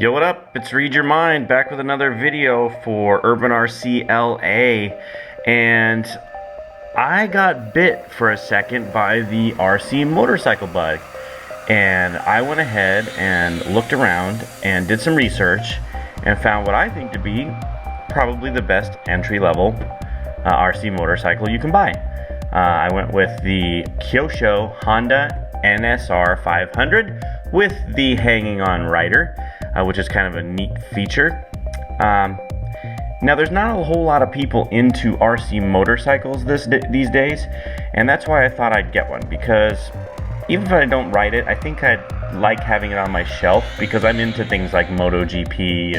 Yo, what up? It's Read Your Mind, back with another video for UrbanRcLA, and I got bit for a second by the RC motorcycle bug, and I went ahead and looked around and did some research and found what I think to be probably the best entry-level RC motorcycle you can buy. I went with the Kyosho NSR500 with the hanging on rider, which is kind of a neat feature. Now there's not a whole lot of people into RC motorcycles these days, and that's why I thought I'd get one, because even if I don't ride it, I think I'd like having it on my shelf because I'm into things like MotoGP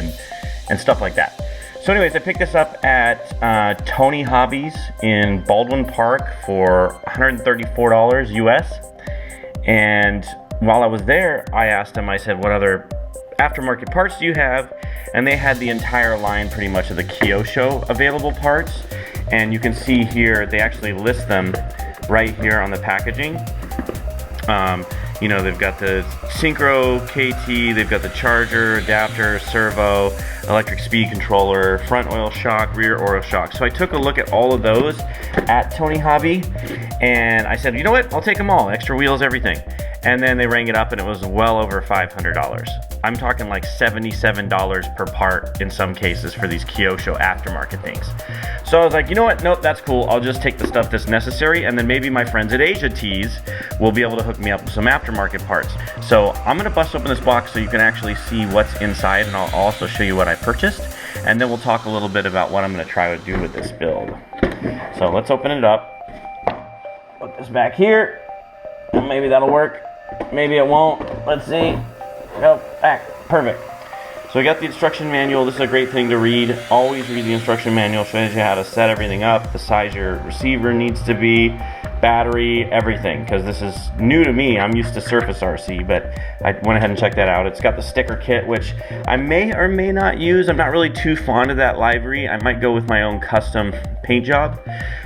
and stuff like that. So anyways, I picked this up at Tony Hobbies in Buena Park for $134 US. And while I was there, I asked him, I said, what other aftermarket parts do you have? And they had the entire line pretty much of the Kyosho available parts. And you can see here, they actually list them right here on the packaging. You know, they've got the Synchro KT, they've got the charger, adapter, servo, electric speed controller, front oil shock, rear oil shock. So I took a look at all of those at Tony Hobby, and I said, you know what, I'll take them all, extra wheels, everything. And then they rang it up and it was well over $500. I'm talking like $77 per part in some cases for these Kyosho aftermarket things. So I was like, you know what, nope, that's cool. I'll just take the stuff that's necessary, and then maybe my friends at Asia Tees will be able to hook me up with some aftermarket parts. So I'm gonna bust open this box so you can actually see what's inside, and I'll also show you what I purchased, and then we'll talk a little bit about what I'm gonna try to do with this build. So let's open it up. Put this back here. Maybe that'll work. Maybe it won't. Let's see. Nope, back. Perfect. So we got the instruction manual. This is a great thing to read. Always read the instruction manual. Shows you how to set everything up, the size your receiver needs to be, battery, everything, because this is new to me. I'm used to Surface RC, but I went ahead and checked that out. It's got the sticker kit, which I may or may not use. I'm not really too fond of that livery. I might go with my own custom paint job.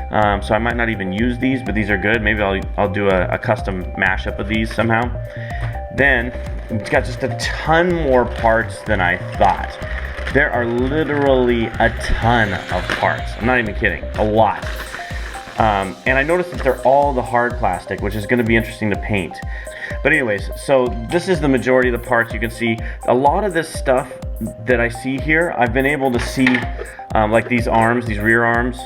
So I might not even use these, but these are good. Maybe I'll do a custom mashup of these somehow. Then it's got just a ton more parts than I thought. There are literally a ton of parts. I'm not even kidding, a lot. And I noticed that they're all the hard plastic, which is going to be interesting to paint. But anyways, so this is the majority of the parts. You can see a lot of this stuff that I see here, I've been able to see, like these arms, these rear arms,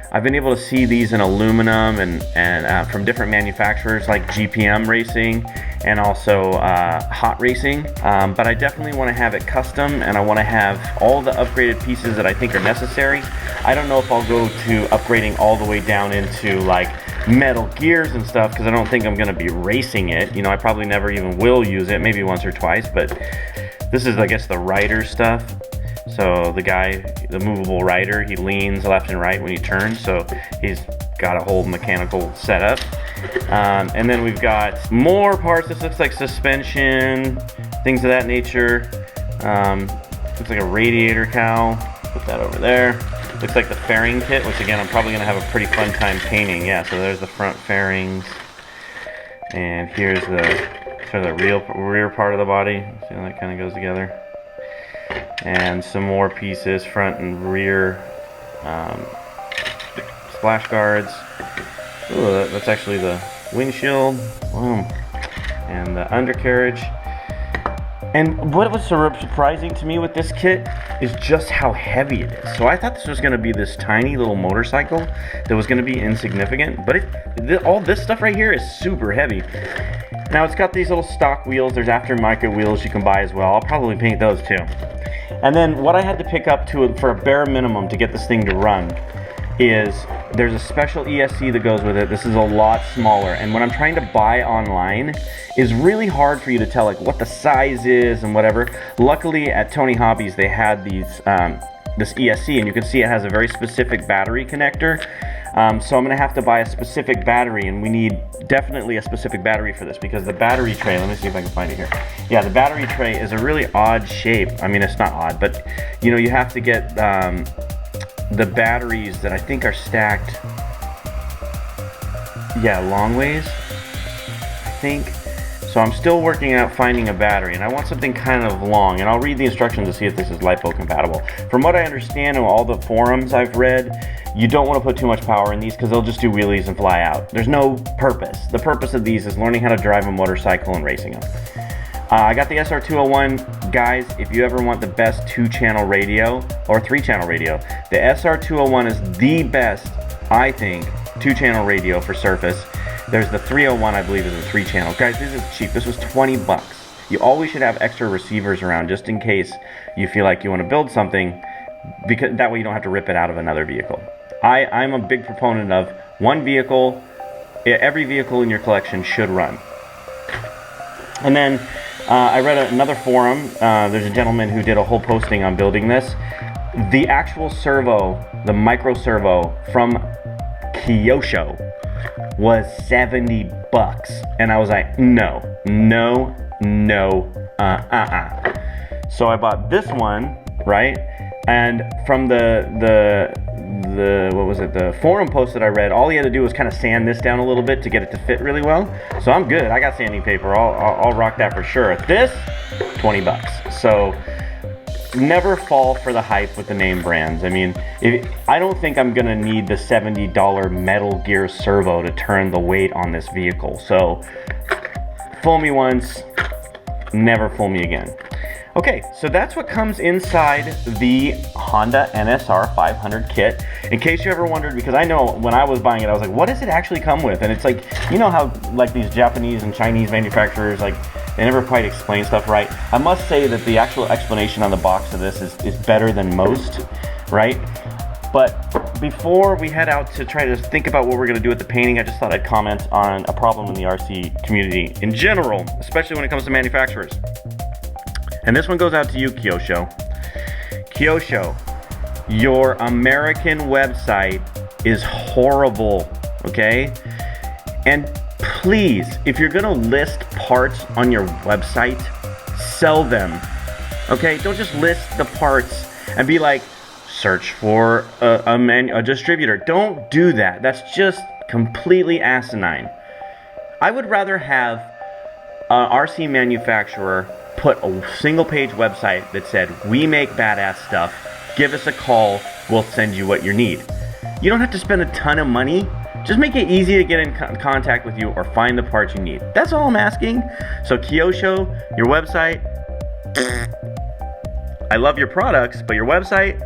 I've been able to see these in aluminum and from different manufacturers like GPM Racing and also Hot Racing. But I definitely want to have it custom, and I want to have all the upgraded pieces that I think are necessary. I don't know if I'll go to upgrading all the way down into like metal gears and stuff, because I don't think I'm going to be racing it. You know, I probably never even will use it, maybe once or twice, but this is, I guess, the rider stuff. So the guy, the movable rider, he leans left and right when he turns, so he's got a whole mechanical setup. And then we've got more parts. This looks like suspension, things of that nature. Looks like a radiator cowl. Put that over there. Looks like the fairing kit, which again, I'm probably gonna have a pretty fun time painting. Yeah, so there's the front fairings. And here's the sort of the rear part of the body. See how that kind of goes together. And some more pieces, front and rear splash guards. Ooh, that's actually the windshield. Boom. And the undercarriage. And what was surprising to me with this kit is just how heavy it is. So I thought this was going to be this tiny little motorcycle that was going to be insignificant, but all this stuff right here is super heavy. Now it's got these little stock wheels. There's aftermarket wheels you can buy as well. I'll probably paint those too. And then what I had to pick up for a bare minimum to get this thing to run is there's a special ESC that goes with it. This is a lot smaller, and when I'm trying to buy online, it's really hard for you to tell like what the size is and whatever. Luckily at Tony Hobbies they had these this ESC, and you can see it has a very specific battery connector. So I'm gonna have to buy a specific battery, and we need definitely a specific battery for this, because the battery tray, let me see if I can find it here. Yeah, the battery tray is a really odd shape. I mean, it's not odd, but you know, you have to get the batteries that I think are stacked, yeah, long ways, I think. So I'm still working out finding a battery, and I want something kind of long, and I'll read the instructions to see if this is LiPo compatible. From what I understand in all the forums I've read, you don't want to put too much power in these because they'll just do wheelies and fly out. There's no purpose. The purpose of these is learning how to drive a motorcycle and racing them. I got the SR201. Guys, if you ever want the best 2-channel radio or 3-channel radio, the SR201 is the best, I think, 2-channel radio for surface. There's the 301, I believe, is a 3-channel. Guys, this is cheap. This was 20 bucks. You always should have extra receivers around just in case you feel like you want to build something, because that way you don't have to rip it out of another vehicle. I'm a big proponent of one vehicle. Every vehicle in your collection should run. And then I read another forum. There's a gentleman who did a whole posting on building this. The actual servo, the micro servo from Kyosho, was 70 bucks. And I was like, no. So I bought this one, right? And from the what was it, the forum post that I read, all he had to do was kind of sand this down a little bit to get it to fit really well. So I'm good. I got sanding paper. I'll rock that for sure. This, 20 bucks. So never fall for the hype with the name brands. I mean, I don't think I'm gonna need the $70 Metal Gear servo to turn the weight on this vehicle. So fool me once, never fool me again. Okay, so that's what comes inside the Honda NSR500 kit. In case you ever wondered, because I know when I was buying it, I was like, what does it actually come with? And it's like, you know how like these Japanese and Chinese manufacturers, like, they never quite explain stuff right. I must say that the actual explanation on the box of this is better than most, right? But before we head out to try to think about what we're gonna do with the painting, I just thought I'd comment on a problem in the RC community in general, especially when it comes to manufacturers. And this one goes out to you, Kyosho. Kyosho, your American website is horrible, okay? And please, if you're gonna list parts on your website, sell them, okay? Don't just list the parts and be like, search for a distributor. Don't do that. That's just completely asinine. I would rather have an RC manufacturer put a single-page website that said, we make badass stuff, give us a call, we'll send you what you need. You don't have to spend a ton of money. Just make it easy to get in contact with you or find the parts you need. That's all I'm asking. So Kyosho, your website, I love your products, but your website,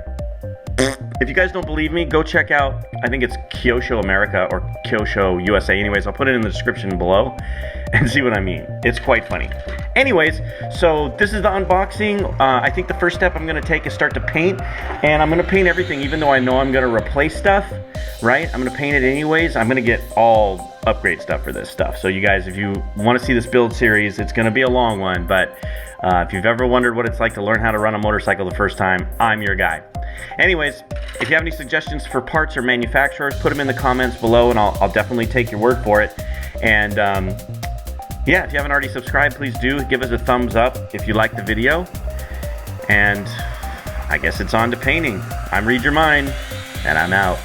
if you guys don't believe me, go check out, I think it's Kyosho America or Kyosho USA. Anyways, I'll put it in the description below and see what I mean. It's quite funny. Anyways, so this is the unboxing. I think the first step I'm gonna take is start to paint, and I'm gonna paint everything, even though I know I'm gonna replace stuff, right? I'm gonna paint it anyways. I'm gonna get all upgrade stuff for this stuff. So you guys, if you wanna see this build series, it's gonna be a long one, but if you've ever wondered what it's like to learn how to run a motorcycle the first time, I'm your guy. Anyways, if you have any suggestions for parts or manufacturers, put them in the comments below and I'll definitely take your word for it. And yeah, if you haven't already subscribed, please do. Give us a thumbs up if you like the video. And I guess it's on to painting. I'm Read Your Mind, and I'm out.